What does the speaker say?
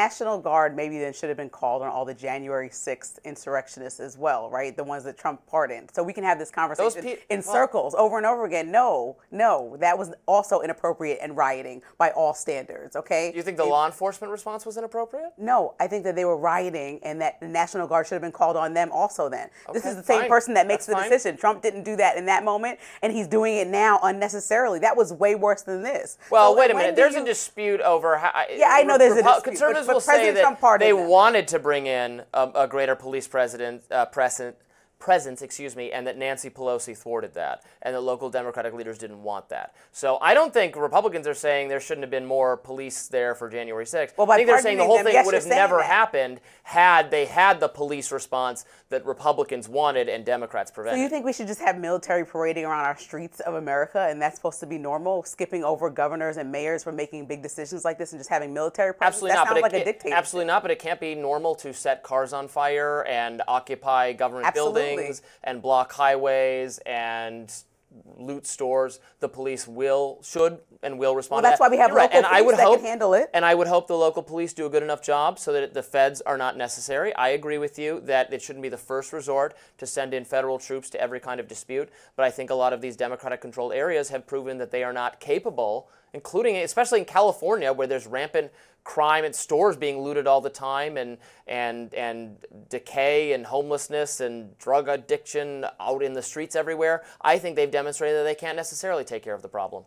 National Guard maybe then should have been called on all the January 6th insurrectionists as well, right? The ones that Trump pardoned. So we can have this conversation in circles over and over again. No, that was also inappropriate and rioting by all standards, okay? You think the law enforcement response was inappropriate? No, I think that they were rioting and that the National Guard should have been called on them also then. Okay, this is the same person that makes the fine. decision. Trump didn't do that in that moment, and he's doing it now unnecessarily. That was way worse than this. Well, wait a minute. There's a dispute over how... Yeah, I know there's a dispute. Conservatives but will say that they them. wanted to bring in a greater police presence, and that Nancy Pelosi thwarted that, and that local Democratic leaders didn't want that. So I don't think Republicans are saying there shouldn't have been more police there for January 6th. Well, I think they're saying the whole thing yes, would have never happened had they had the police response that Republicans wanted and Democrats prevented. So you think we should just have military parading around our streets of America, and that's supposed to be normal, skipping over governors and mayors for making big decisions like this and just having military presence? Absolutely that not. Sounds like a dictatorship. Absolutely not, but it can't be normal to set cars on fire and occupy government buildings and block highways and loot stores. The police should and will respond. Well, that's why we have local police that can handle it. And I would hope the local police do a good enough job so that the feds are not necessary. I agree with you that it shouldn't be the first resort to send in federal troops to every kind of dispute. But I think a lot of these Democratic-controlled areas have proven that they are not capable, including, especially in California, where there's rampant crime and stores being looted all the time, and decay and homelessness and drug addiction out in the streets everywhere. I think they've demonstrated that they can't necessarily take care of the problem.